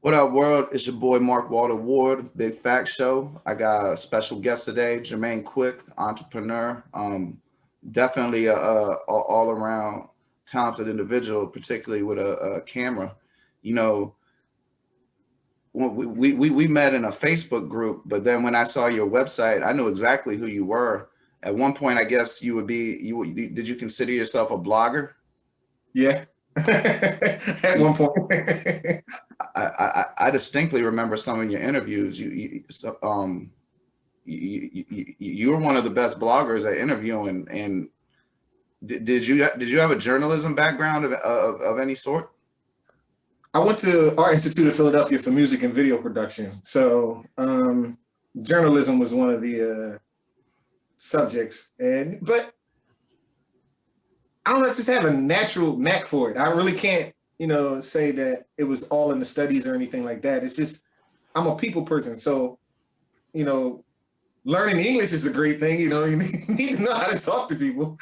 What up, world? It's your boy Mark Walter Ward, Big Fact Show. I got a special guest today, Jermaine Quick, entrepreneur. Definitely a all around talented individual, particularly with a camera. You know, we met in a Facebook group, but then when I saw your website, I knew exactly who you were. At one point, I guess you would be. Did you consider yourself a blogger? Yeah. At You, one point. I distinctly remember some of your interviews. You're one of the best bloggers at interviewing. And did you have a journalism background of any sort? I went to Art Institute of Philadelphia for music and video production. So journalism was one of the subjects. But I don't know, just have a natural knack for it. I really can't, say that it was all in the studies or anything like that. It's just I'm a people person. So, you know, learning English is a great thing. You need to know how to talk to people.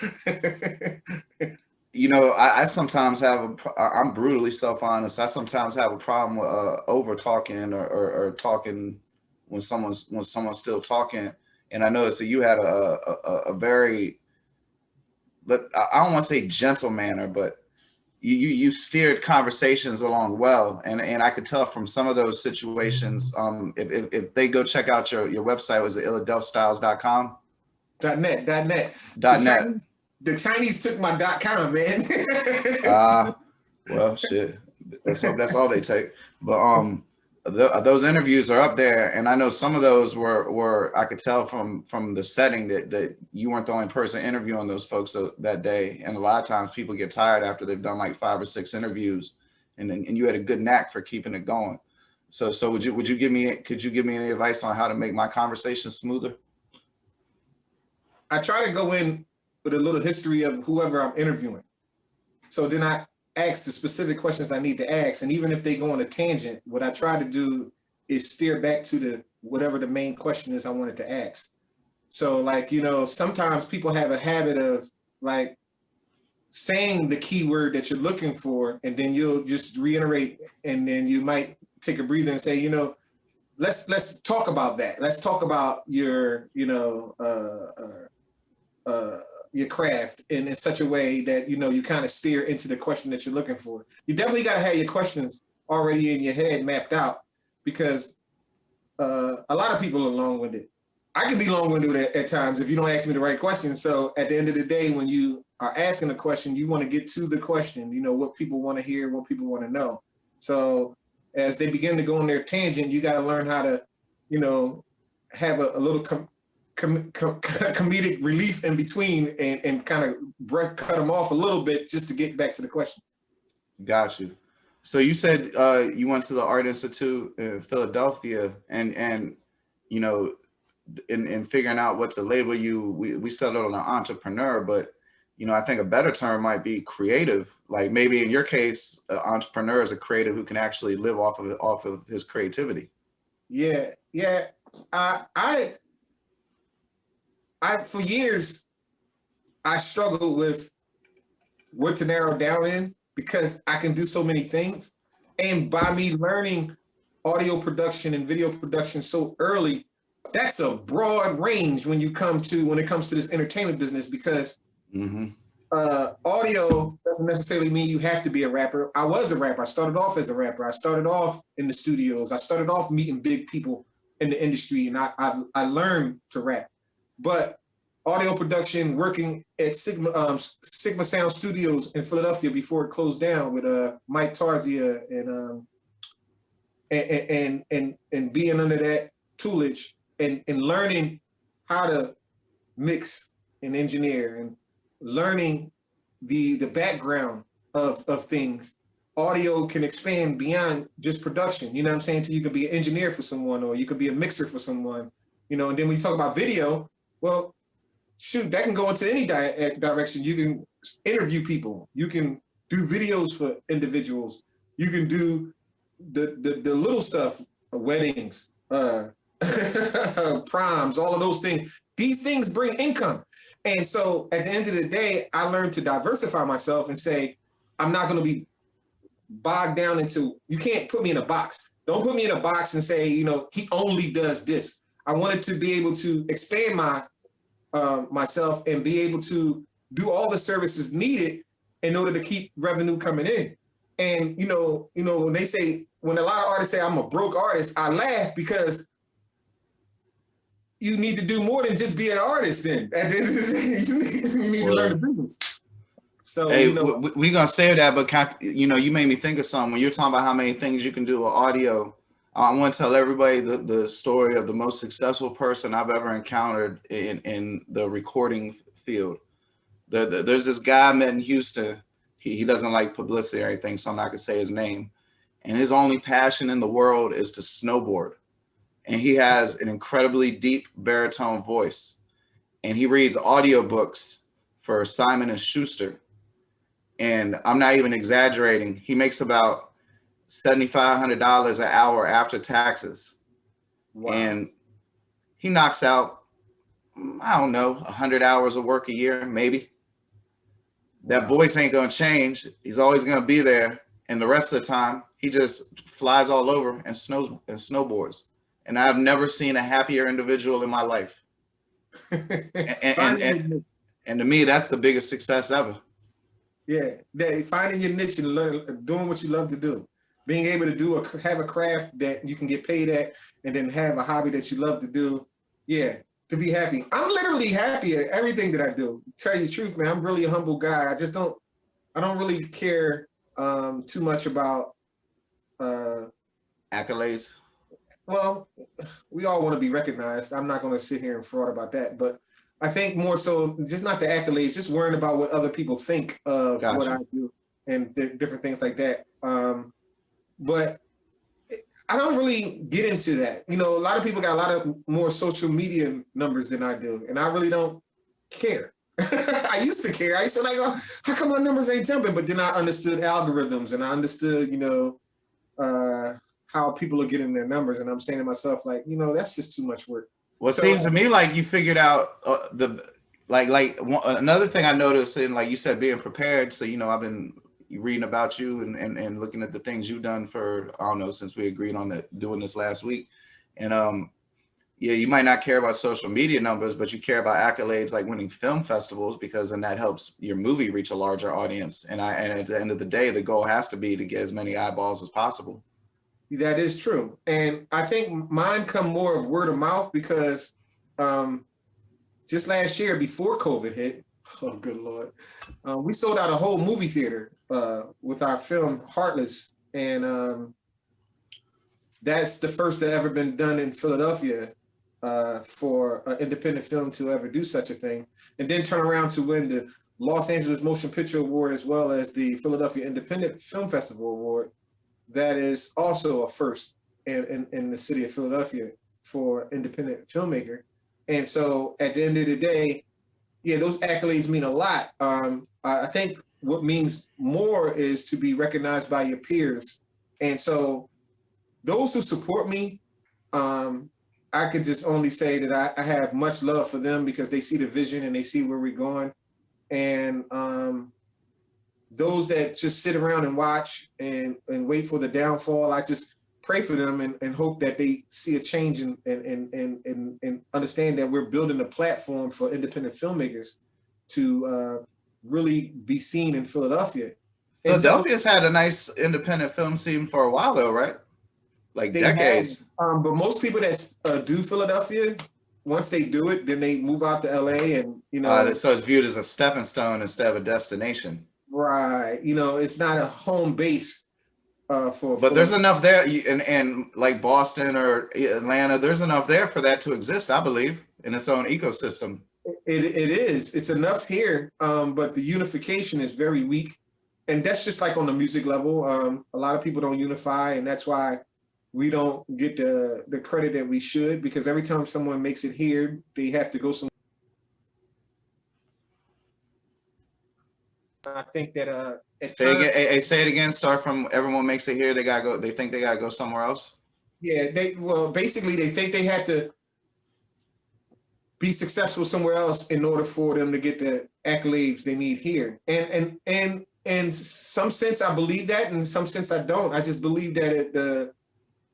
I sometimes I'm brutally self-honest. I sometimes have a problem with over talking or talking when someone's still talking. And I noticed that you had a very, I don't want to say gentle manner, but you steered conversations along well, and I could tell from some of those situations. If they go check out your website, was it Philadelphiastyles.com? .net. The .net. Chinese took my .com, man. Well, shit. That's all they take. But those interviews are up there, and I know some of those were I could tell from the setting that you weren't the only person interviewing those folks that day. And a lot of times people get tired after they've done like 5 or 6 interviews, and you had a good knack for keeping it going. So would you could you give me any advice on how to make my conversation smoother? I try to go in with a little history of whoever I'm interviewing. So then I ask the specific questions I need to ask. And even if they go on a tangent, what I try to do is steer back to the whatever the main question is I wanted to ask. So like, sometimes people have a habit of like saying the keyword that you're looking for, and then you'll just reiterate, and then you might take a breather and say, let's talk about that. Let's talk about your craft in such a way that you kind of steer into the question that you're looking for. You definitely got to have your questions already in your head mapped out, because a lot of people are long-winded. I can be long-winded at times if you don't ask me the right questions. So at the end of the day, when you are asking a question, you want to get to the question. What people want to hear, what people want to know. So as they begin to go on their tangent, you got to learn how to, have a little comedic relief in between, and kind of cut them off a little bit just to get back to the question. Got you. So you said you went to the Art Institute in Philadelphia, and you know, in figuring out what to label you, we settled on an entrepreneur, but I think a better term might be creative. Like maybe in your case, an entrepreneur is a creative who can actually live off of his creativity. Yeah, yeah. I for years I struggled with what to narrow down in, because I can do so many things. And by me learning audio production and video production so early, that's a broad range when it comes to this entertainment business, because Hmm. audio doesn't necessarily mean you have to be a rapper. I was a rapper. I started off as a rapper. I started off in the studios. I started off meeting big people in the industry, and I learned to rap. But audio production, working at Sigma Sound Studios in Philadelphia before it closed down with Mike Tarzia, and being under that tutelage, and learning how to mix and engineer, and learning the background of things. Audio can expand beyond just production. You know what I'm saying? So you could be an engineer for someone, or you could be a mixer for someone. And then when you talk about video, well, shoot, that can go into any direction. You can interview people. You can do videos for individuals. You can do the little stuff, weddings, proms, all of those things. These things bring income. And so at the end of the day, I learned to diversify myself and say, I'm not going to be bogged down into, you can't put me in a box. Don't put me in a box and say, you know, he only does this. I wanted to be able to expand myself and be able to do all the services needed in order to keep revenue coming in. And when they say, when a lot of artists say I'm a broke artist, I laugh because you need to do more than just be an artist. Then at the end of the day, you need to learn the business. So hey, we gonna say that, but you made me think of something when you're talking about how many things you can do with audio. I want to tell everybody the story of the most successful person I've ever encountered in the recording field. There's this guy I met in Houston. He doesn't like publicity or anything, so I'm not gonna say his name. And his only passion in the world is to snowboard. And he has an incredibly deep baritone voice. And he reads audiobooks for Simon and Schuster. And I'm not even exaggerating. He makes about $7,500 an hour after taxes. Wow. And he knocks out, I don't know, 100 hours of work a year, maybe. Wow. That voice ain't going to change. He's always going to be there. And the rest of the time, he just flies all over and snowboards. And I've never seen a happier individual in my life. and to me, that's the biggest success ever. Yeah, finding your niche and doing what you love to do. Being able to have a craft that you can get paid at, and then have a hobby that you love to do. Yeah, to be happy. I'm literally happy at everything that I do. Tell you the truth, man, I'm really a humble guy. I don't really care too much about accolades. Well, we all want to be recognized. I'm not going to sit here and fraud about that, but I think more so just not the accolades, just worrying about what other people think of what I do and different things like that. But I don't really get into that. A lot of people got a lot of more social media numbers than I do, and I really don't care. I used to care. I used to like, oh, how come my numbers ain't jumping? But then I understood algorithms, and I understood, how people are getting their numbers. And I'm saying to myself, like, that's just too much work. Well, it seems to me like you figured out another thing I noticed, in, like you said, being prepared. So, I've been reading about you and looking at the things you've done for, I don't know, since we agreed on doing this last week. And yeah, you might not care about social media numbers, but you care about accolades like winning film festivals, because then that helps your movie reach a larger audience. And at the end of the day, the goal has to be to get as many eyeballs as possible. That is true. And I think mine come more of word of mouth because just last year before COVID hit, oh, good Lord, we sold out a whole movie theater with our film Heartless. And that's the first that ever been done in Philadelphia for an independent film to ever do such a thing. And then turn around to win the Los Angeles Motion Picture Award as well as the Philadelphia Independent Film Festival Award. That is also a first in the city of Philadelphia for independent filmmaker. And so at the end of the day, yeah, those accolades mean a lot. I think what means more is to be recognized by your peers. And so those who support me, I could just only say that I have much love for them because they see the vision and they see where we're going. And those that just sit around and watch and wait for the downfall, I just pray for them and hope that they see a change and understand that we're building a platform for independent filmmakers to really be seen in Philadelphia. Philadelphia's had a nice independent film scene for a while, though, right? Like decades. But most people that do Philadelphia, once they do it, then they move out to LA and, so it's viewed as a stepping stone instead of a destination. Right. It's not a home base But there's enough there, and like Boston or Atlanta, there's enough there for that to exist, I believe, in its own ecosystem. It is. It's enough here, but the unification is very weak. And that's just like on the music level. A lot of people don't unify, and that's why we don't get the credit that we should, because every time someone makes it here, they have to go somewhere. I think that say it again. Start from everyone makes it here. They think they gotta go somewhere else. Yeah, basically they think they have to be successful somewhere else in order for them to get the accolades they need here. And in some sense I believe that, and in some sense I don't. I just believe that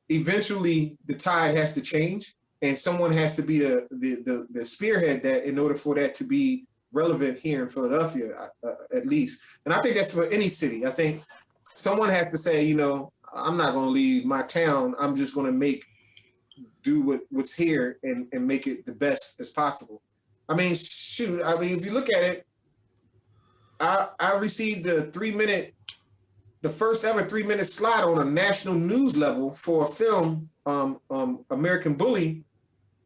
eventually the tide has to change, and someone has to be the spearhead that in order for that to be relevant here in Philadelphia, at least. And I think that's for any city. I think someone has to say, you know, I'm not going to leave my town. I'm just going to do what's here and make it the best as possible. I mean, shoot. I mean, if you look at it, I received the first ever 3-minute slot on a national news level for a film, American Bully,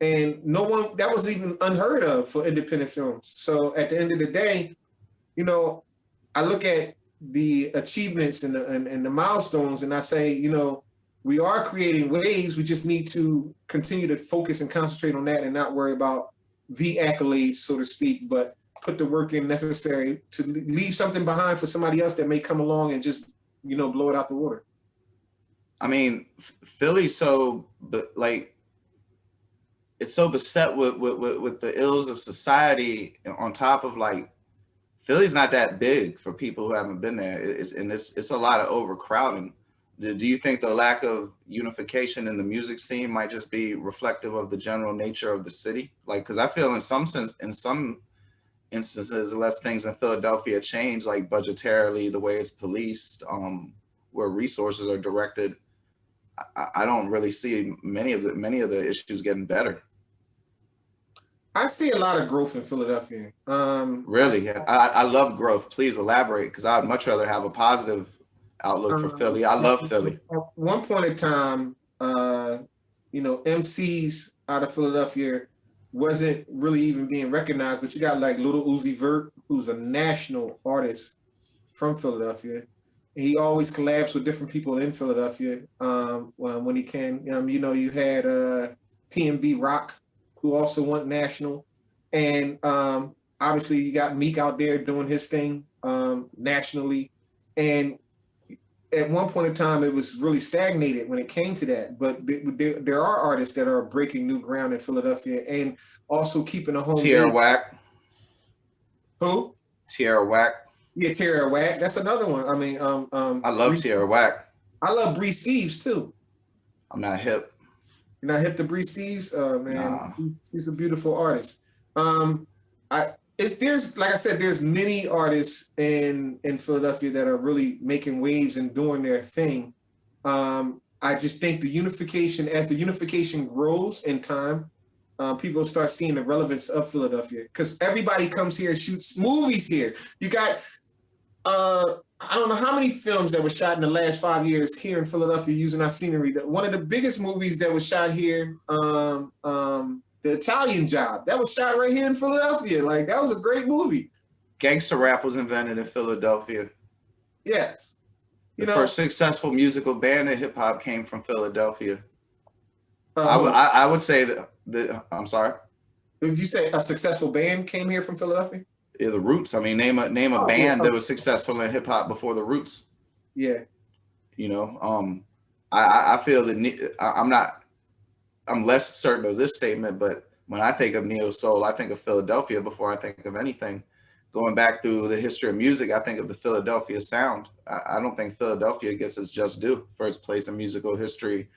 and no one, that was even unheard of for independent films. So at the end of the day, you know, I look at the achievements and the milestones, and I say, you know, we are creating waves. We just need to continue to focus and concentrate on that and not worry about the accolades, so to speak, but put the work in necessary to leave something behind for somebody else that may come along and just, you know, blow it out the water. I mean, Philly, like, it's so beset with the ills of society, on top of, like, Philly's not that big for people who haven't been there. It's a lot of overcrowding. Do you think the lack of unification in the music scene might just be reflective of the general nature of the city? Like, because I feel in some instances, unless things in Philadelphia change, like budgetarily, the way it's policed, where resources are directed, I don't really see many of the issues getting better. I see a lot of growth in Philadelphia. Really, I love growth. Please elaborate, because I'd much rather have a positive outlook for Philly. I love Philly. At one point in time, you know, MCs out of Philadelphia wasn't really even being recognized, but you got like Little Uzi Vert, who's a national artist from Philadelphia. He always collabs with different people in Philadelphia when he can. You know, you had P&B Rock, who also went national. And obviously you got Meek out there doing his thing nationally. And at one point in time, it was really stagnated when it came to that. But there are artists that are breaking new ground in Philadelphia and also keeping a home. Tierra Whack. Who? Tierra Whack. Yeah, Tierra Whack. That's another one. I mean, I love Tierra Whack. I love Bree Steves too. I'm not hip. You're not hip to Bree Steves? Man, nah. She's a beautiful artist. There's like I said, there's many artists in Philadelphia that are really making waves and doing their thing. I just think as the unification grows in time, people start seeing the relevance of Philadelphia, because everybody comes here and shoots movies here. You got I don't know how many films that were shot in the last 5 years here in Philadelphia using our scenery. One of the biggest movies that was shot here, The Italian Job, that was shot right here in Philadelphia. Like, that was a great movie. Gangster rap was invented in Philadelphia. Yes. The first successful musical band in hip hop came from Philadelphia. I would say that I'm sorry. Did you say a successful band came here from Philadelphia? Yeah, the Roots. I mean, name a band that was successful in hip hop before the Roots. Yeah. You know, I feel that I'm less certain of this statement, but when I think of neo soul, I think of Philadelphia before I think of anything. Going back through the history of music, I think of the Philadelphia sound. I don't think Philadelphia gets its just due for its place in musical history,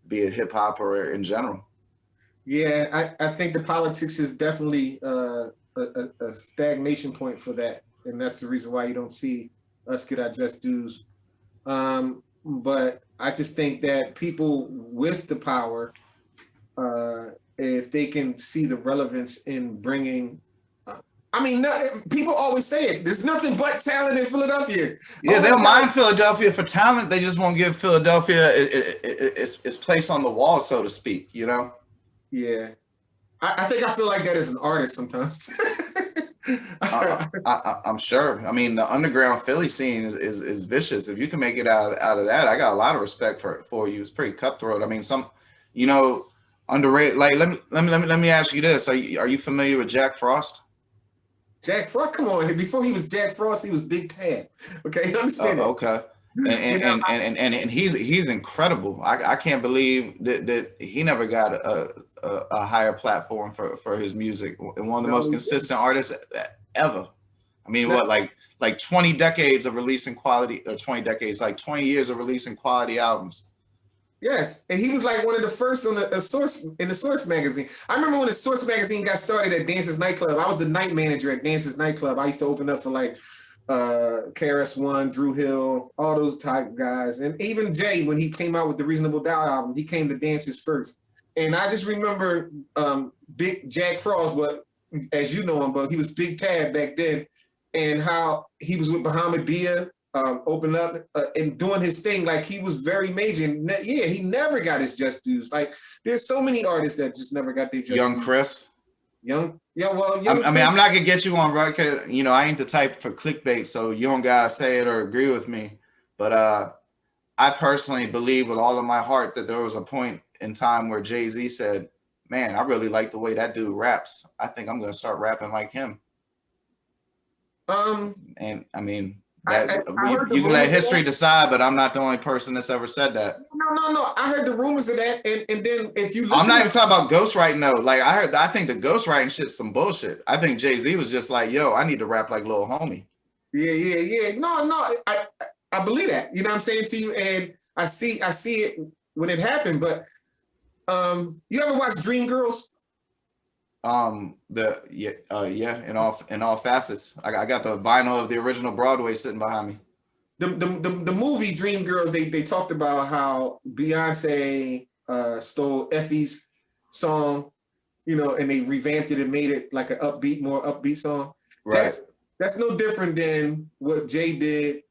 be it hip hop or in general. Yeah, I think the politics is definitely a stagnation point for that, and that's the reason why you don't see us get our just dues. But I just think that people with the power, if they can see the relevance in bringing, people always say it, there's nothing but talent in Philadelphia. Yeah, they'll mind Philadelphia for talent. They just won't give Philadelphia its place on the wall, so to speak, you know? Yeah. I think I feel like that as an artist sometimes. I'm sure. I mean, the underground Philly scene is vicious. If you can make it out of that, I got a lot of respect for you. It's pretty cutthroat. I mean, underrated. Like, let me ask you this: Are you familiar with Jack Frost? Jack Frost, come on! Before he was Jack Frost, he was Big Tab. Okay, understand that. Okay. And he's incredible. I can't believe that he never got a higher platform for his music, and one of the most consistent artists ever. I mean, like 20 decades of releasing quality, or 20 decades, like 20 years of releasing quality albums. Yes, and he was like one of the first on the Source in the Source magazine. I remember when the Source magazine got started at Dance's nightclub. I was the night manager at Dance's nightclub. I used to open up for like KRS-One, Drew Hill, all those type guys, and even Jay when he came out with the Reasonable Doubt album, he came to Dance's first. And I just remember Big Jack Frost, but as you know him, but he was Big Tab back then, and how he was with Muhammad Dia. Open up and doing his thing, like he was very major. And yeah, he never got his just dues. Like there's so many artists that just never got their just Young dues. Chris. Young I mean, I'm not gonna get you on record. You know, I ain't the type for clickbait, so you don't gotta say it or agree with me. But I personally believe with all of my heart that there was a point in time where Jay-Z said, "Man, I really like the way that dude raps. I think I'm gonna start rapping like him." And I mean. You can let history decide, but I'm not the only person that's ever said that. No. I heard the rumors of that, and then if you listen, I'm not even talking about ghostwriting though. Like I think the ghostwriting shit's some bullshit. I think Jay-Z was just like, yo, I need to rap like Lil Homie. Yeah. No, I believe that. You know what I'm saying to you, and I see it when it happened. But you ever watch Dreamgirls? In all facets. I got the vinyl of the original Broadway sitting behind me. The movie Dreamgirls, they talked about how Beyonce stole Effie's song, you know, and they revamped it and made it like more upbeat song. Right. That's no different than what Jay did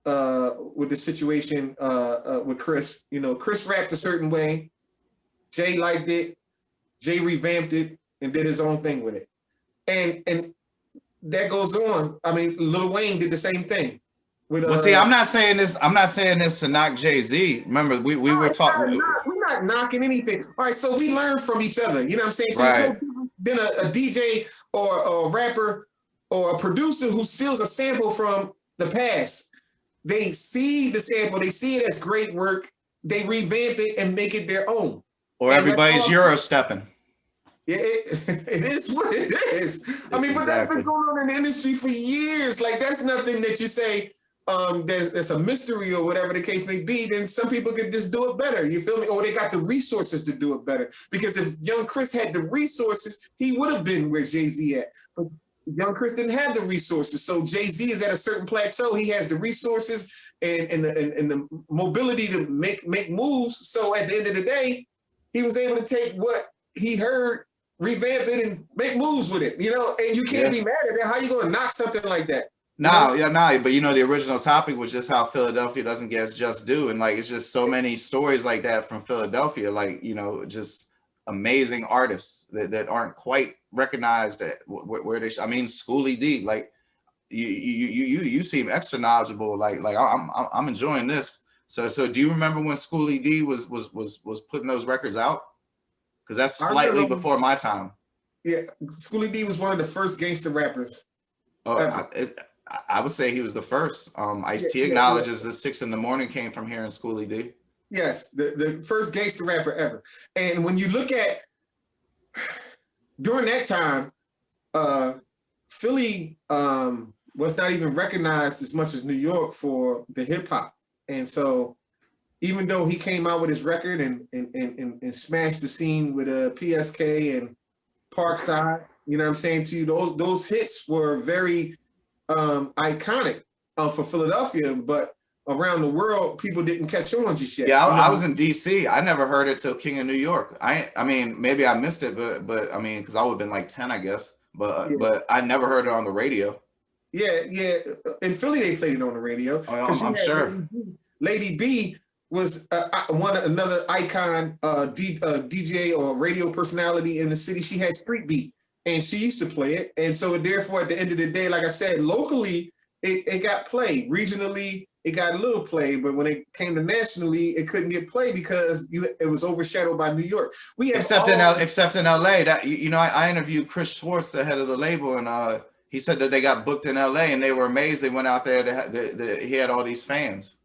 with the situation with Chris. You know, Chris rapped a certain way. Jay liked it. Jay revamped it and did his own thing with it. And that goes on. I mean, Lil Wayne did the same thing. Well, see, I'm not saying this to knock Jay-Z. Remember, we were talking. We're not knocking anything. All right, so we learn from each other. You know what I'm saying? So right. There's no different than a DJ or a rapper or a producer who steals a sample from the past. They see the sample, they see it as great work, they revamp it and make it their own. Or and everybody's Euro stepping. Yeah, it is what it is. I mean, but that's been going on in the industry for years. Like, that's nothing that you say there's a mystery or whatever the case may be. Then some people could just do it better. You feel me? Or they got the resources to do it better. Because if Young Chris had the resources, he would have been where Jay-Z at. But Young Chris didn't have the resources. So Jay-Z is at a certain plateau. He has the resources and the mobility to make moves. So at the end of the day, he was able to take what he heard, revamp it, and make moves with it. You know, and you can't be mad at that. How you going to knock something like that? No, but you know, the original topic was just how Philadelphia doesn't get its just due. And like, it's just so many stories like that from Philadelphia, like, you know, just amazing artists that aren't quite recognized at where they, I mean, Scully D, like you seem extra knowledgeable. Like I'm enjoying this. So do you remember when Scully D was putting those records out? Because that's slightly before my time. Yeah, Scully D was one of the first gangster rappers. I would say he was the first. Ice-T acknowledges that 6 in the Morning came from here in Scully D. Yes, the first gangster rapper ever. And when you look at during that time, Philly was not even recognized as much as New York for the hip hop. And so even though he came out with his record and smashed the scene with PSK and Parkside, you know what I'm saying to you, those hits were very iconic for Philadelphia, but around the world, people didn't catch on just yet. Yeah, I was in DC. I never heard it till King of New York. I mean, maybe I missed it, but I mean, because I would have been like 10, I guess. But I never heard it on the radio. Yeah. In Philly, they played it on the radio. Oh, I'm sure. Lady B was another icon, DJ or radio personality in the city. She had Street Beat, and she used to play it. And so therefore, at the end of the day, like I said, locally, it got played. Regionally, it got a little play, but when it came to nationally, it couldn't get played because it was overshadowed by New York. Except in LA. That I interviewed Chris Schwartz, the head of the label, and he said that they got booked in LA and they were amazed. They went out there. He had all these fans,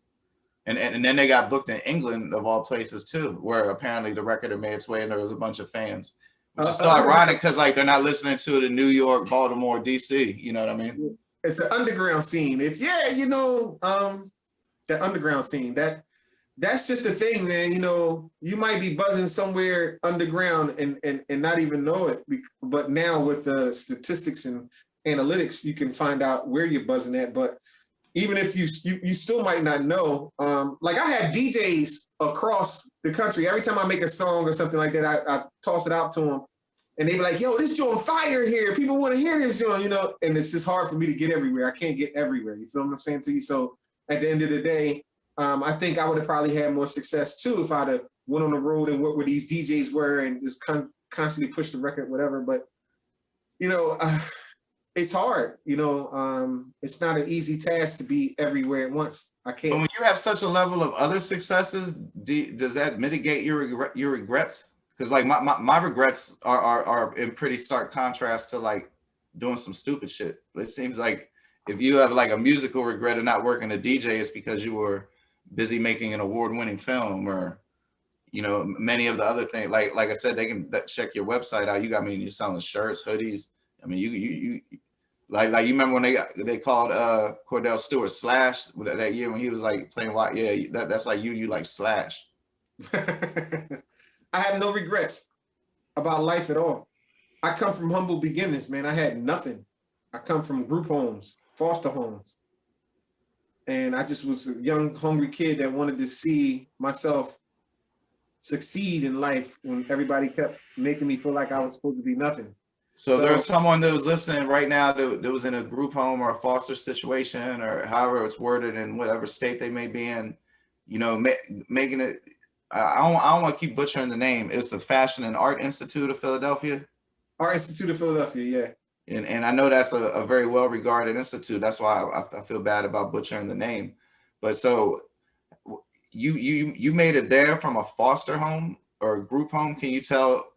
and then they got booked in England of all places too, where apparently the record had made its way and there was a bunch of fans. Which is so ironic because like they're not listening to it in New York, Baltimore, DC. You know what I mean? It's an underground scene. The underground scene, that that's just the thing, man. You know, you might be buzzing somewhere underground and not even know it. But now with the statistics and analytics, you can find out where you're buzzing at. But even if you still might not know. Like I had DJs across the country. Every time I make a song or something like that, I toss it out to them, and they be like, "Yo, this joint fire here. People want to hear this joint," you know. And it's just hard for me to get everywhere. I can't get everywhere. You feel what I'm saying to you? So at the end of the day, I think I would have probably had more success too if I'd have went on the road and what where these DJs were and just constantly push the record, whatever. But you know. It's hard, you know. It's not an easy task to be everywhere at once. I But can't. when you have such a level of other successes, does that mitigate your regrets? Because like my regrets are in pretty stark contrast to like doing some stupid shit. It seems like if you have like a musical regret of not working a DJ, it's because you were busy making an award-winning film, or you know, many of the other things. Like I said, they can check your website out. You got me. You're selling shirts, hoodies. I mean, you like you remember when they called Cordell Stewart Slash that year when he was like playing white. Yeah, that's like you like Slash. I have no regrets about life at all. I come from humble beginnings, man. I had nothing. I come from group homes, foster homes. And I just was a young, hungry kid that wanted to see myself succeed in life when everybody kept making me feel like I was supposed to be nothing. So there's someone that was listening right now that was in a group home or a foster situation or however it's worded in whatever state they may be in, you know, making it. I don't want to keep butchering the name. It's the Fashion and Art Institute of Philadelphia. Art Institute of Philadelphia, yeah. And I know that's a very well regarded institute. That's why I feel bad about butchering the name. But so you made it there from a foster home or a group home. Can you tell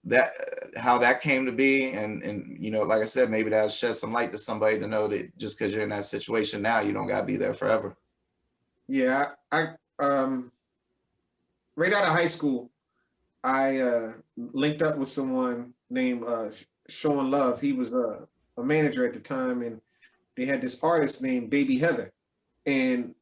that how that came to be? And you know, like I said, maybe that'll shed some light to somebody to know that just because you're in that situation now, you don't gotta be there forever. Yeah, I right out of high school, I linked up with someone named Sean Love. He was a manager at the time, and they had this artist named Baby Heather, and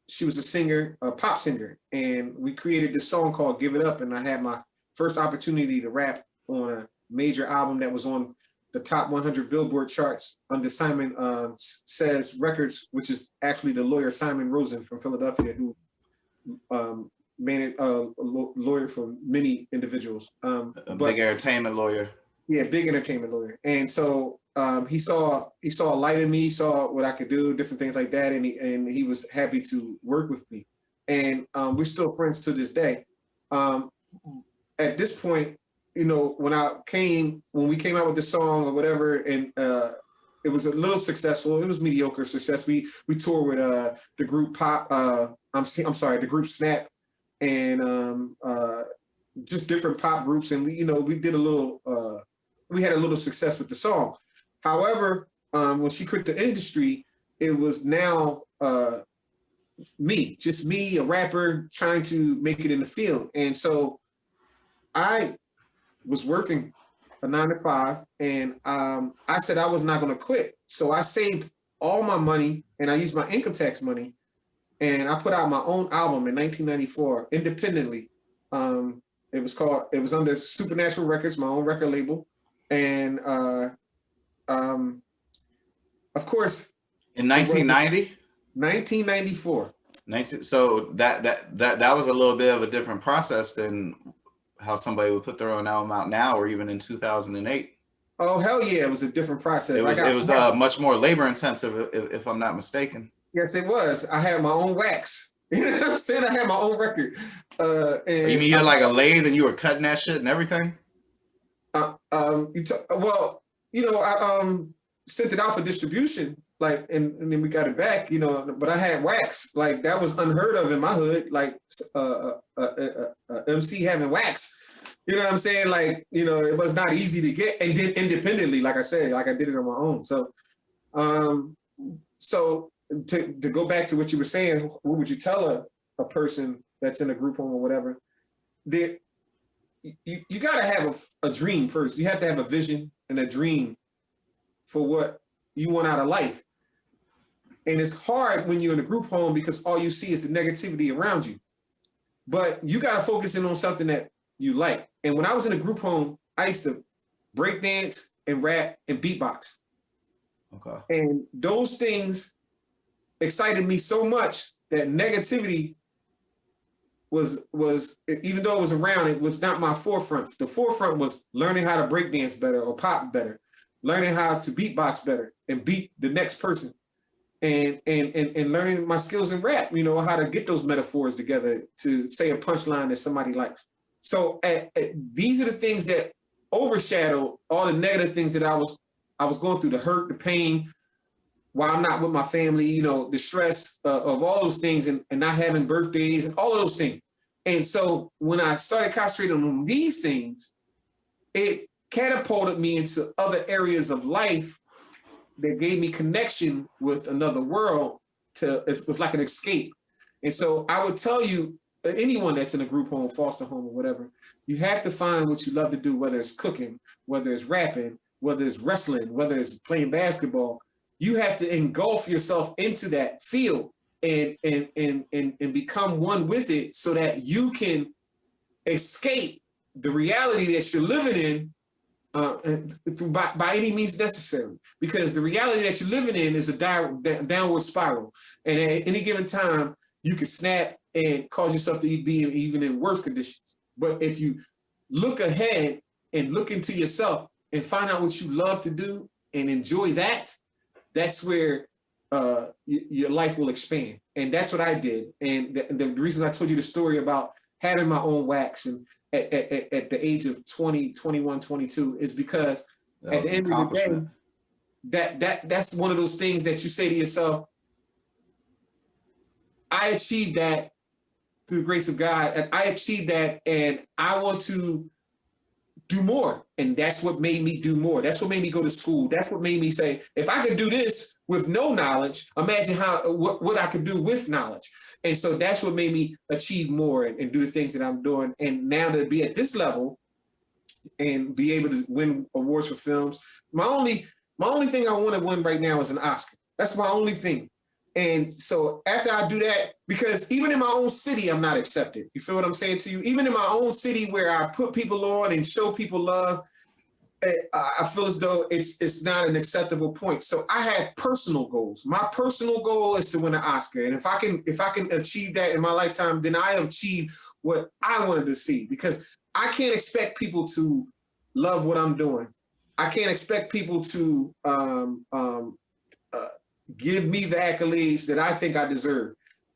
she was a singer, a pop singer, and we created this song called "Give It Up." And I had my first opportunity to rap on a major album that was on the top 100 Billboard charts under Simon Says Records, which is actually the lawyer Simon Rosen from Philadelphia, who lawyer for many individuals. Big entertainment lawyer. Yeah, big entertainment lawyer. And so he saw a light in me, saw what I could do, different things like that, and he was happy to work with me. And we're still friends to this day. At this point, you know, when we came out with this song or whatever, and it was a little successful. It was mediocre success. We toured with the group Pop. The group Snap, and just different pop groups, and we did a little. We had a little success with the song. However, when she quit the industry, it was now just me, a rapper trying to make it in the field, and so I was working a 9 to 5, and I said I was not going to quit. So I saved all my money, and I used my income tax money, and I put out my own album in 1994 independently. It was under Supernatural Records, my own record label, and of course, in 1990, 1994. So that was a little bit of a different process than how somebody would put their own album out now, or even in 2008. Oh, hell yeah, it was a different process. It was much more labor intensive, if I'm not mistaken. Yes, it was. I had my own wax. You know what I'm saying? I had my own record. And you mean you had like a lathe and you were cutting that shit and everything? I sent it out for distribution, like, and then we got it back, but I had wax. Like, that was unheard of in my hood, like MC having wax. You know what I'm saying? Like, it was not easy to get, and did independently, like I said, like I did it on my own. So to go back to what you were saying, what would you tell a person that's in a group home or whatever? You got to have a dream first. You have to have a vision and a dream for what you want out of life. And it's hard when you're in a group home because all you see is the negativity around you. But you got to focus in on something that you like. And when I was in a group home, I used to break dance and rap and beatbox. Okay. And those things excited me so much that negativity was even though it was around, it was not my forefront. The forefront was learning how to break dance better or pop better, learning how to beatbox better and beat the next person. And learning my skills in rap, you know, how to get those metaphors together to say a punchline that somebody likes. So these are the things that overshadow all the negative things that I was going through, the hurt, the pain, while I'm not with my family, you know, the stress of all those things and not having birthdays and all of those things. And so when I started concentrating on these things, it catapulted me into other areas of life that gave me connection with another world. It was like an escape. And so I would tell you, anyone that's in a group home, foster home, or whatever, you have to find what you love to do, whether it's cooking, whether it's rapping, whether it's wrestling, whether it's playing basketball. You have to engulf yourself into that field and become one with it so that you can escape the reality that you're living in by any means necessary, because the reality that you're living in is a downward spiral, and at any given time you can snap and cause yourself to be even in worse conditions. But if you look ahead and look into yourself and find out what you love to do and enjoy that, that's where your life will expand. And that's what I did. And the reason I told you the story about having my own wax and at the age of 20, 21, 22 is because at the end of the day, that's one of those things that you say to yourself, I achieved that through the grace of God, and I achieved that, and I want to do more. And that's what made me do more. That's what made me go to school. That's what made me say, if I could do this with no knowledge, imagine what I could do with knowledge. And so that's what made me achieve more and do the things that I'm doing. And now to be at this level and be able to win awards for films, my only thing I want to win right now is an Oscar. That's my only thing. And so after I do that, because even in my own city, I'm not accepted. You feel what I'm saying to you? Even in my own city where I put people on and show people love, I feel as though it's not an acceptable point. So I have personal goals. My personal goal is to win an Oscar. And if I can achieve that in my lifetime, then I have achieved what I wanted to see, because I can't expect people to love what I'm doing. I can't expect people to give me the accolades that I think I deserve.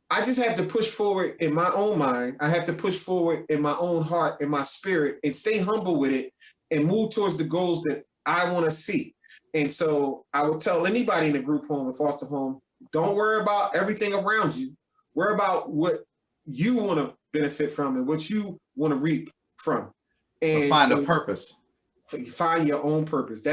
I just have to push forward in my own mind. I have to push forward in my own heart, in my spirit, and stay humble with it and move towards the goals that I want to see. And so I would tell anybody in a group home, a foster home, don't worry about everything around you. Worry about what you want to benefit from and what you want to reap from. And so find a purpose. Find your own purpose.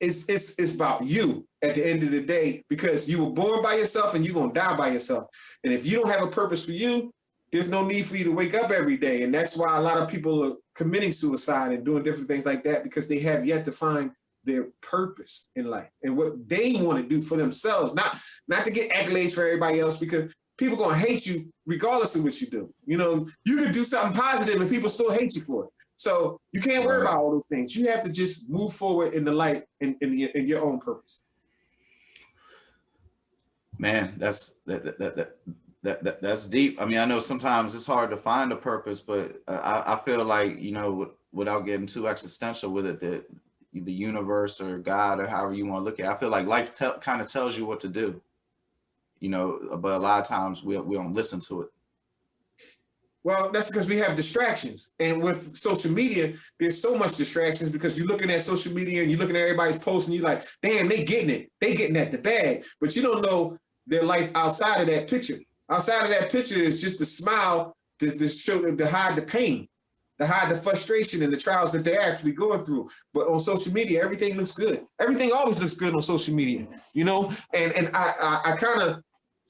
It's about you at the end of the day, because you were born by yourself and you're going to die by yourself. And if you don't have a purpose for you, there's no need for you to wake up every day. And that's why a lot of people are committing suicide and doing different things like that, because they have yet to find their purpose in life and what they want to do for themselves, not to get accolades for everybody else, because people are going to hate you regardless of what you do. You know, you could do something positive and people still hate you for it. So you can't worry about all those things. You have to just move forward in the light in your own purpose. Man, that's deep. I mean, I know sometimes it's hard to find a purpose, but I feel like, you know, without getting too existential with it, that the universe or God or however you want to look at it, I feel like life kind of tells you what to do, you know, but a lot of times we don't listen to it. Well, that's because we have distractions. And with social media, there's so much distractions, because you're looking at social media and you're looking at everybody's posts and you're like, damn, they getting it. They getting at the bag. But you don't know their life outside of that picture. Outside of that picture is just a smile to show, to hide the pain, to hide the frustration and the trials that they're actually going through. But on social media, everything looks good. Everything always looks good on social media, you know? And I kind of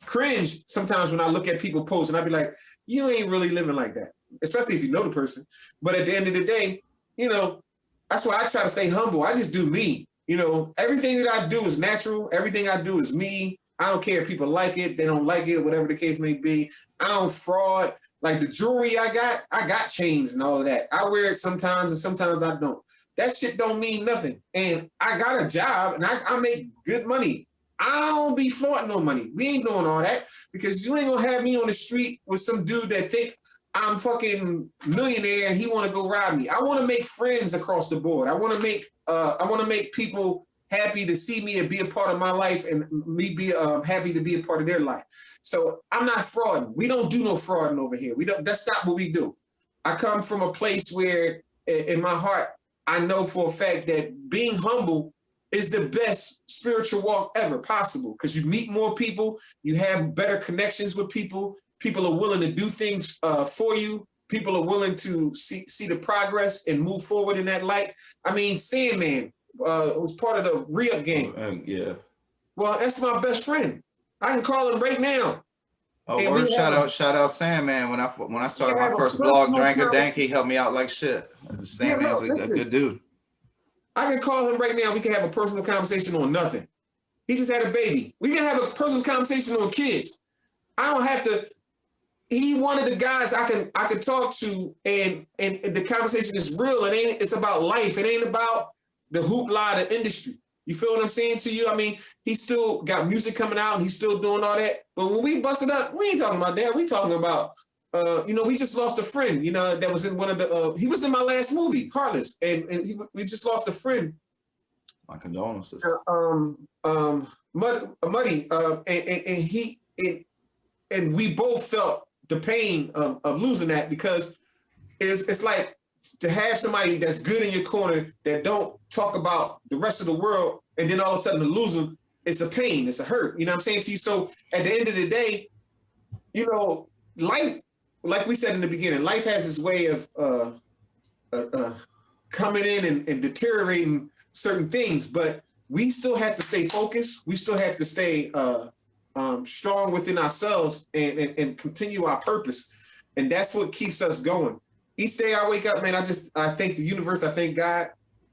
cringe sometimes when I look at people post and I be like, you ain't really living like that, especially if you know the person. But at the end of the day, you know, that's why I try to stay humble. I just do me. everything that I do is natural. Everything I do is me. I don't care if people like it, they don't like it, whatever the case may be. I don't fraud. Like the jewelry I got chains and all of that. I wear it sometimes and sometimes I don't. That shit don't mean nothing. And I got a job and I make good money. I don't be flaunting no money. We ain't doing all that because you ain't gonna have me on the street with some dude that think I'm fucking millionaire and he want to go rob me. I want to make friends across the board. I want to make people happy to see me and be a part of my life, and me be happy to be a part of their life. So I'm not frauding. We don't do no frauding over here. We don't. That's not what we do. I come from a place where, in my heart, I know for a fact that being humble is the best spiritual walk ever possible, because you meet more people, you have better connections with people. People are willing to do things for you. People are willing to see the progress and move forward in that light. I mean, Sandman was part of the re-up game. Yeah. Well, that's my best friend. I can call him right now. Oh, word, shout out Sandman. When I started my first blog, Drank a Dank, he helped me out like shit. Sandman's a good dude. I can call him right now. We can have a personal conversation on nothing. He just had a baby. We can have a personal conversation on kids. I don't have to. He one of the guys I can talk to, and the conversation is real. It's about life. It ain't about the hoopla of the industry. You feel what I'm saying to you? I mean, he still got music coming out and he's still doing all that. But when we busted up, we ain't talking about that. We talking about, we just lost a friend, that was in one of the, he was in my last movie, Heartless. And we just lost a friend. My condolences. Muddy, and we both felt the pain of losing that, because it's like to have somebody that's good in your corner that don't talk about the rest of the world, and then all of a sudden to lose them, it's a pain, it's a hurt. You know what I'm saying to you? So at the end of the day, life, like we said in the beginning, life has this way of coming in and deteriorating certain things, but we still have to stay focused. We still have to stay strong within ourselves and continue our purpose. And that's what keeps us going. Each day I wake up, man, I thank the universe. I thank God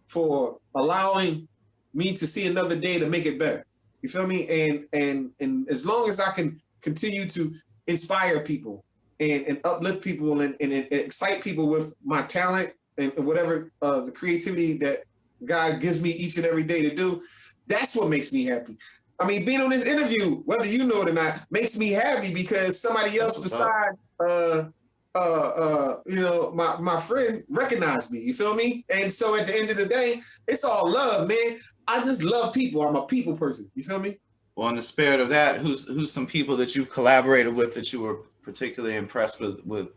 for allowing me to see another day to make it better. You feel me? And as long as I can continue to inspire people and uplift people and excite people with my talent and whatever the creativity that God gives me each and every day to do, that's what makes me happy. I mean, being on this interview, whether you know it or not, makes me happy because somebody else besides my friend recognized me. You feel me? And so at the end of the day, it's all love, man. I just love people. I'm a people person. You feel me? Well, in the spirit of that, who's some people that you've collaborated with that you were particularly impressed with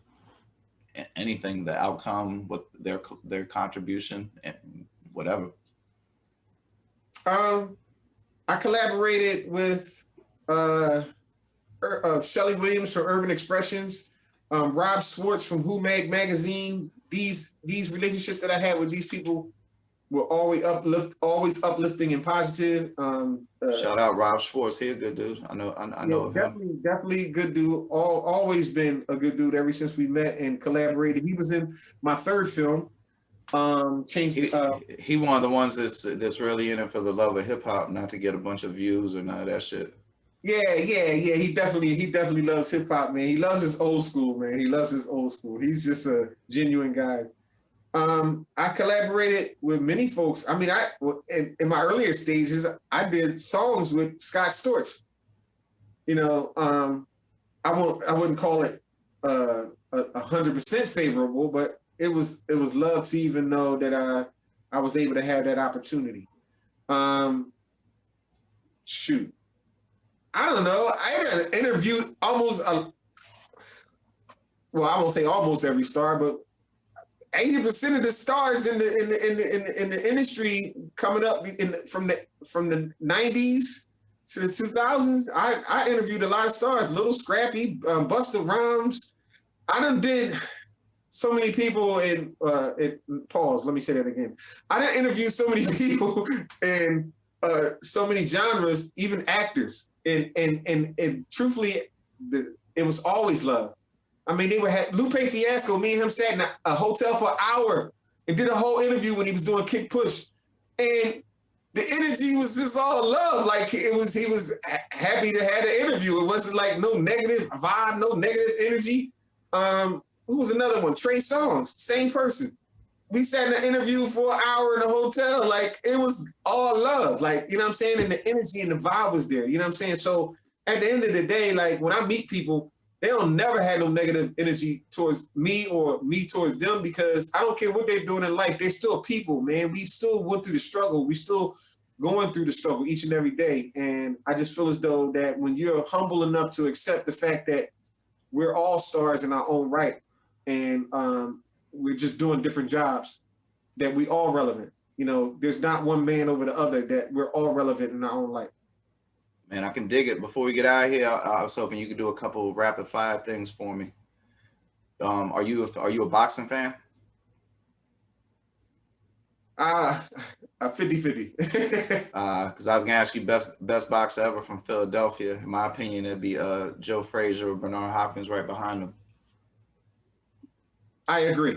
anything, the outcome, with their contribution and whatever? I collaborated with Shelly Williams from Urban Expressions, Rob Swartz from Who Mag Magazine. These relationships that I had with these people were always uplifting and positive. Shout out Rob Swartz. He a good dude. I know of him. Definitely good dude. Always been a good dude ever since we met and collaborated. He was in my third film. He one of the ones that's really in it for the love of hip hop, not to get a bunch of views or none of that shit. Yeah. He definitely loves hip hop, man. He loves his old school, man. He loves his old school. He's just a genuine guy. I collaborated with many folks. I mean, in my earlier stages, I did songs with Scott Storch. I wouldn't call it 100% favorable, but it was love to even know that I was able to have that opportunity. Shoot, I don't know. I interviewed almost I won't say almost every star, but 80% of the stars in the industry coming up from the 90s to the 2000s. I interviewed a lot of stars. Little Scrappy, Busta Rhymes. I done did so many people in pause. Let me say that again. I done interviewed so many people in so many genres, even actors. And truthfully, it was always love. I mean, they had Lupe Fiasco. Me and him sat in a hotel for an hour and did a whole interview when he was doing Kick Push. And the energy was just all love. Like he was happy to have the interview. It wasn't like no negative vibe, no negative energy. Who was another one? Trey Songz, same person. We sat in an interview for an hour in a hotel. Like it was all love. Like, you know what I'm saying? And the energy and the vibe was there. You know what I'm saying? So at the end of the day, like when I meet people, they don't never have no negative energy towards me or me towards them, because I don't care what they're doing in life. They're still people, man. We still went through the struggle. We still going through the struggle each and every day. And I just feel as though that when you're humble enough to accept the fact that we're all stars in our own right, and we're just doing different jobs, that we all relevant. You know, there's not one man over the other, that we're all relevant in our own life. Man, I can dig it. Before we get out of here, I was hoping you could do a couple rapid fire things for me. Are you a boxing fan? 50-50. Because I was gonna ask you best boxer ever from Philadelphia. In my opinion, it'd be Joe Frazier or Bernard Hopkins right behind him. I agree.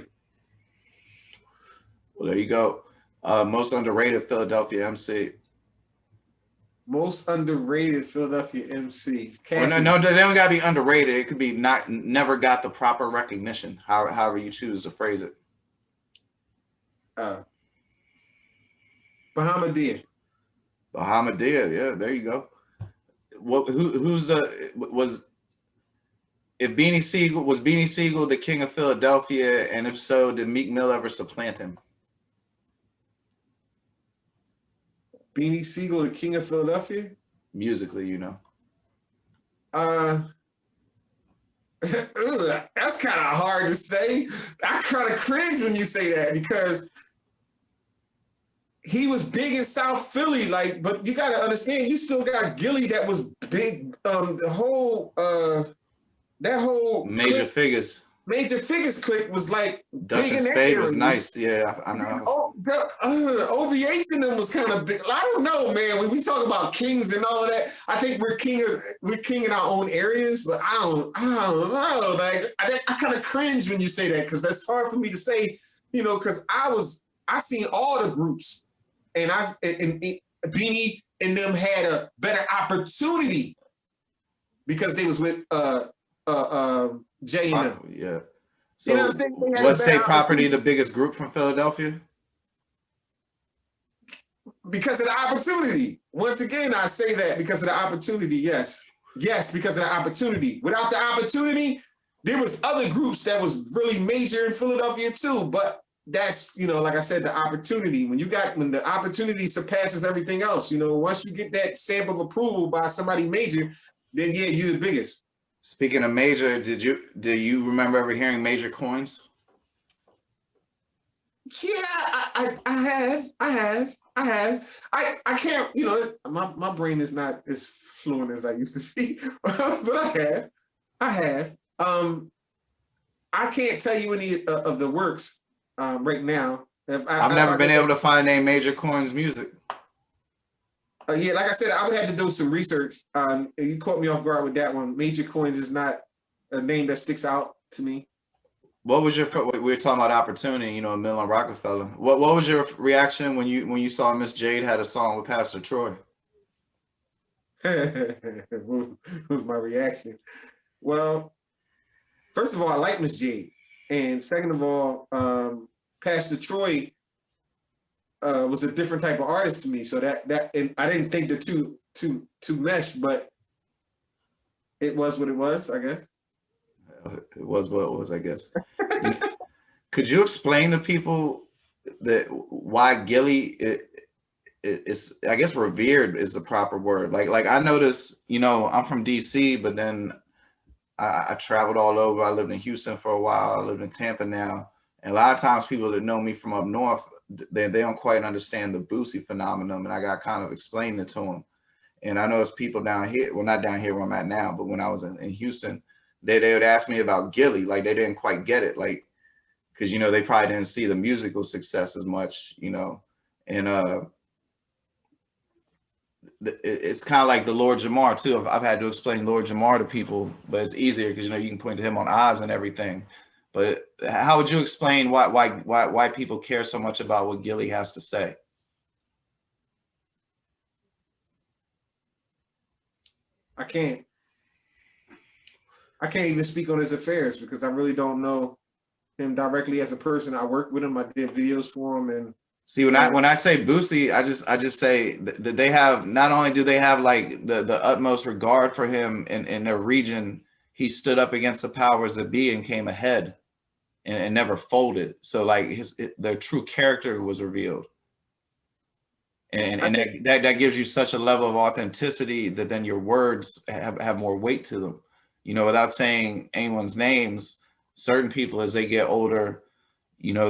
Well, there you go. Most underrated Philadelphia MC. Most underrated Philadelphia MC. Well, no, they don't gotta be underrated. It could be never got the proper recognition. However you choose to phrase it. Bahamadia. Bahamadia, yeah, there you go. If Beanie Siegel was Beanie Siegel the king of Philadelphia, and if so, did Meek Mill ever supplant him? Beanie Siegel, the king of Philadelphia? Musically, you know. That's kind of hard to say. I kind of cringe when you say that, because he was big in South Philly, like, but you got to understand, you still got Gilly that was big. That whole Major Figures. Major Figures clique was like Dustin big in Spade was nice. Yeah, I know. OVH in them was kind of big. I don't know, man. When we talk about kings and all of that, I think we're king in our own areas, but I don't know. Like I kind of cringe when you say that, because that's hard for me to say, you know, because I seen all the groups, and Beanie and them had a better opportunity because they was with Jay and them. Yeah. So you know what I'm saying? What's State Property the biggest group from Philadelphia? Because of the opportunity. Once again, I say that because of the opportunity. Yes, because of the opportunity. Without the opportunity, there was other groups that was really major in Philadelphia too. But that's, you know, like I said, the opportunity. When the opportunity surpasses everything else, you know, once you get that stamp of approval by somebody major, then yeah, you're the biggest. Speaking of major, do you remember ever hearing Major Coins? Yeah, I have. I can't, you know, my brain is not as fluent as I used to be, but I have. I can't tell you any of the works right now. I've never been able to find any Major Coins music. Yeah, like I said, I would have to do some research. You caught me off guard with that one. Major Coins is not a name that sticks out to me. What was your? We were talking about opportunity, you know, Mill and Rockefeller. What was your reaction when you saw Miss Jade had a song with Pastor Troy? What was my reaction? Well, first of all, I like Miss Jade, and second of all, Pastor Troy was a different type of artist to me. So and I didn't think the two mesh, but it was what it was, I guess. It was what it was, I guess. Could you explain to people that why Gilly is, I guess, revered is the proper word. Like I noticed, you know, I'm from DC, but then I traveled all over. I lived in Houston for a while. I live in Tampa now. And a lot of times people that know me from up north, they don't quite understand the Boosie phenomenon, and I got kind of explained it to them. And I know it's people down here, well, not down here where I'm at now, but when I was in Houston, they would ask me about Gilly, like they didn't quite get it, like, because, you know, they probably didn't see the musical success as much, you know. And it's kind of like the Lord Jamar too. I've had to explain Lord Jamar to people, but it's easier because, you know, you can point to him on Oz and everything. But how would you explain why people care so much about what Gilly has to say? I can't even speak on his affairs because I really don't know him directly as a person. I worked with him. I did videos for him, and See, when I say Boosie, I just say that they have, not only do they have like the utmost regard for him in their region, he stood up against the powers that be and came ahead and never folded. So like their true character was revealed. And that gives you such a level of authenticity that then your words have more weight to them. You know, without saying anyone's names, certain people as they get older, you know,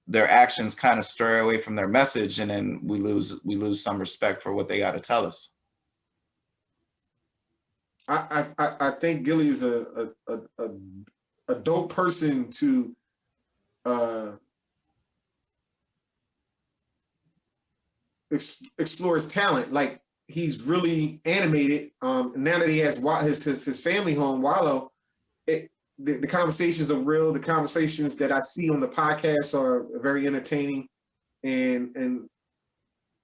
their actions kind of stray away from their message, and then we lose some respect for what they got to tell us. I think Gilly's a dope person to explore his talent. Like he's really animated. Now that he has his family home, Wallow, the conversations are real. The conversations that I see on the podcast are very entertaining, and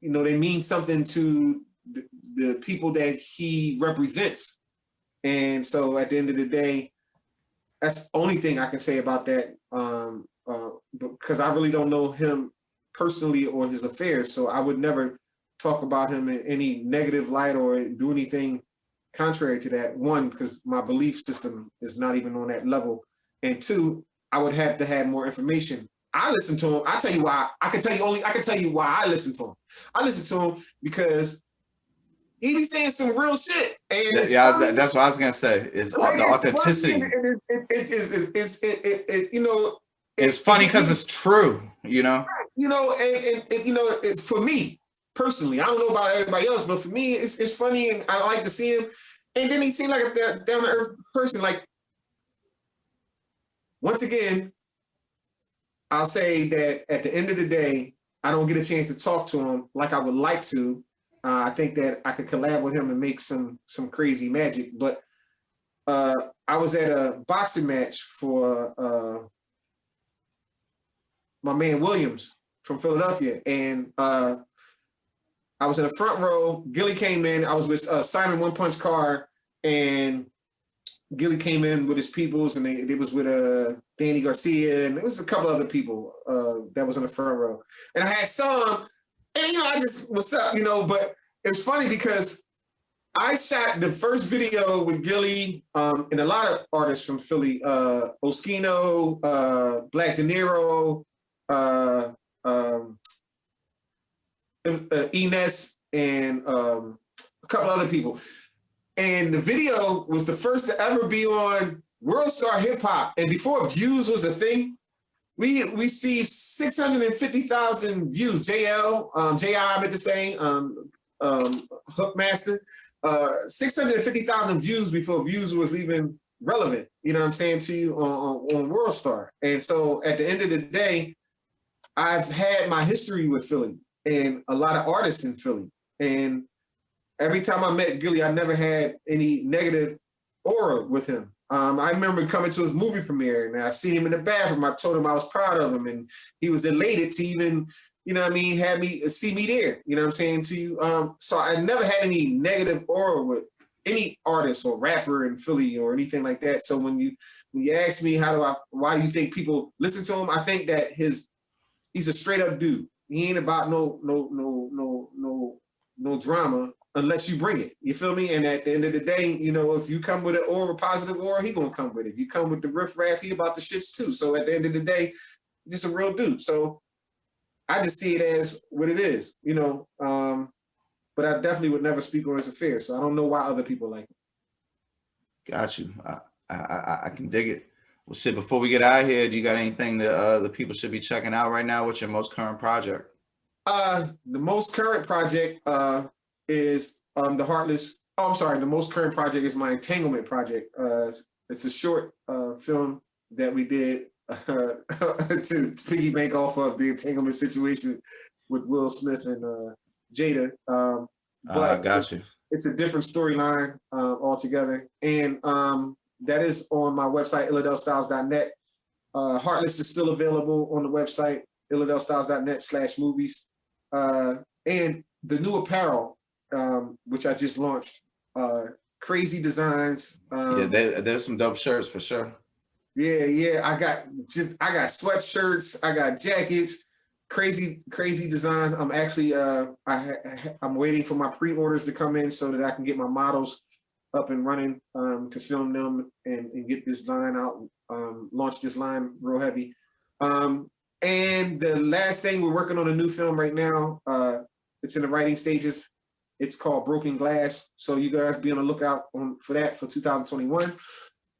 you know they mean something to the people that he represents. And so at the end of the day, that's the only thing I can say about that. Because I really don't know him personally or his affairs, so I would never talk about him in any negative light or do anything contrary to that. One, because my belief system is not even on that level, and two, I would have to have more information. I listen to him. I tell you why. I can tell you why I listen to him. I listen to him because he be saying some real shit, and that's what I was gonna say. Is the authenticity? You know, it's funny because it's true. You know, you know, and you know, it's for me personally. I don't know about everybody else, but for me, it's funny, and I like to see him. And then he seemed like a down to earth person. Like once again, I'll say that at the end of the day, I don't get a chance to talk to him like I would like to. I think that I could collab with him and make some crazy magic. But I was at a boxing match for my man Williams from Philadelphia, and I was in the front row. Gilly came in. I was with Simon One Punch Carr, and Gilly came in with his peoples, and they was with Danny Garcia, and there was a couple other people that was in the front row. And I had some. And, you know, I just, what's up, you know, but it's funny because I shot the first video with Gilly and a lot of artists from Philly, Oskino, Black De Niro, Ines, and a couple other people. And the video was the first to ever be on World Star Hip Hop. And before views was a thing, we received 650,000 views. JI meant to say, Hookmaster, 650,000 views before views was even relevant. You know what I'm saying to you on World Star. And so at the end of the day, I've had my history with Philly and a lot of artists in Philly. And every time I met Gilly, I never had any negative aura with him. I remember coming to his movie premiere and I seen him in the bathroom. I told him I was proud of him and he was elated to even, you know what I mean, have me see me there. You know what I'm saying to you? So I never had any negative aura with any artist or rapper in Philly or anything like that. So when you ask me why do you think people listen to him? I think that he's a straight up dude. He ain't about no drama unless you bring it. You feel me? And at the end of the day, you know, if you come with an aura, positive aura, he gonna come with it. If you come with the riff-raff, he about the shits too. So at the end of the day, just a real dude. So I just see it as what it is, you know. But I definitely would never speak on his affairs. So I don't know why other people like him. Got you. I can dig it. Well, shit, before we get out of here, do you got anything that the people should be checking out right now? What's your most current project? The most current project is the Heartless. Oh, I'm sorry. The most current project is my Entanglement project. It's a short film that we did to piggyback off of the entanglement situation with Will Smith and Jada. But I got you. It's a different storyline altogether. And that is on my website, illadelstyles.net. Heartless is still available on the website, illadelstyles.net/movies. And the new apparel, which I just launched, crazy designs. Yeah, there's some dope shirts for sure. Yeah. I got sweatshirts. I got jackets. Crazy designs. I'm actually I'm waiting for my pre-orders to come in so that I can get my models up and running to film them and get this line out, launch this line real heavy. And the last thing, we're working on a new film right now. It's in the writing stages. It's called Broken Glass. So you guys be on the lookout for that for 2021.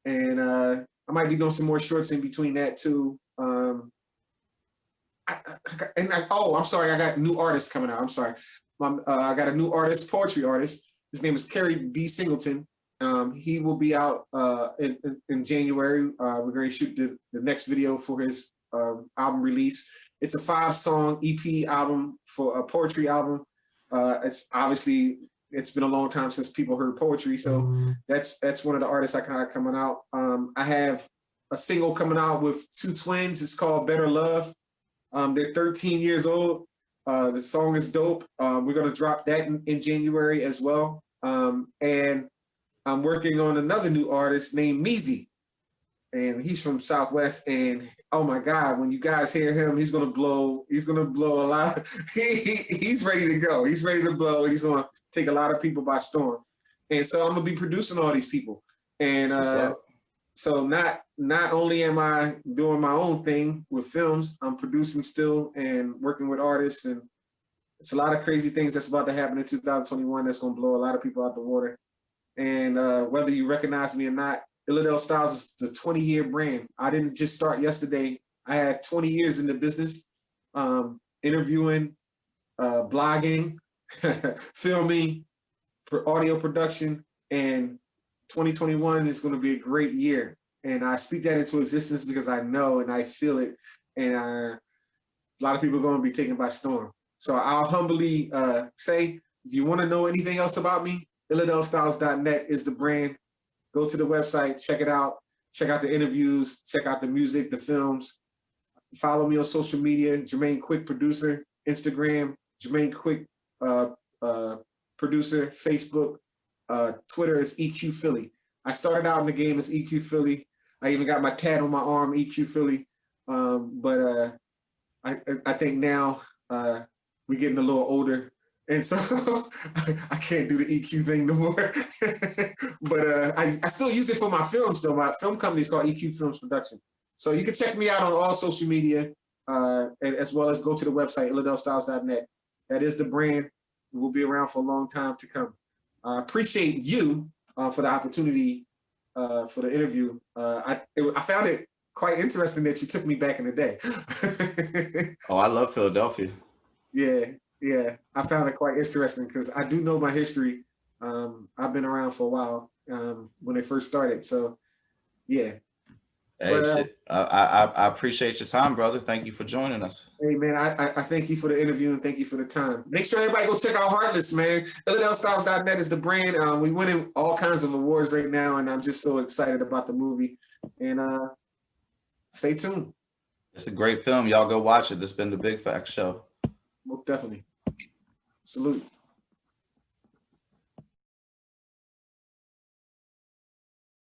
And I might be doing some more shorts in between that too. I'm sorry, I got new artists coming out. I'm sorry. I got a new artist, poetry artist. His name is Kerry B. Singleton. He will be out in January. We're going to shoot the next video for his album release. It's a 5-song EP album for a poetry album. It's been a long time since people heard poetry, so that's one of the artists I kind of coming out. I have a single coming out with 2 twins. It's called Better Love. They're 13 years old. The song is dope. We're gonna drop that in January as well. And I'm working on another new artist named Meezy, and he's from Southwest. And oh my God, when you guys hear him, he's gonna blow. He's gonna blow a lot. He's ready to go. He's ready to blow. He's gonna take a lot of people by storm. And so I'm gonna be producing all these people. And so not only am I doing my own thing with films, I'm producing still and working with artists, and it's a lot of crazy things that's about to happen in 2021 that's gonna blow a lot of people out the water. And whether you recognize me or not, Illadelph Styles is the 20-year brand. I didn't just start yesterday. I had 20 years in the business, interviewing, blogging, filming, audio production, and 2021 is going to be a great year. And I speak that into existence because I know and I feel it. And a lot of people are going to be taken by storm. So I'll humbly say, if you want to know anything else about me, illadelphstyles.net is the brand. Go to the website, check it out. Check out the interviews, check out the music, the films. Follow me on social media, Jermaine Quick Producer, Instagram, Jermaine Quick Producer, Facebook, Twitter is EQ Philly. I started out in the game as EQ Philly. I even got my tat on my arm, EQ Philly. But I think now we're getting a little older, and so I can't do the EQ thing no more. But I still use it for my films, though. My film company is called EQ Films Production. So you can check me out on all social media, and as well as go to the website, illadelphstyles.net. That is the brand. We'll be around for a long time to come. I appreciate you for the opportunity for the interview. I found it quite interesting that you took me back in the day. Oh, I love Philadelphia. Yeah. I found it quite interesting because I do know my history. I've been around for a while when it first started. So, yeah. Hey, shit. I appreciate your time, brother. Thank you for joining us. Hey, man, I thank you for the interview and thank you for the time. Make sure everybody go check out Heartless, man. illadelphstyles.net is the brand. We winning all kinds of awards right now, and I'm just so excited about the movie. And stay tuned. It's a great film. Y'all go watch it. This has been the Big Facts Show. Most definitely. Salute.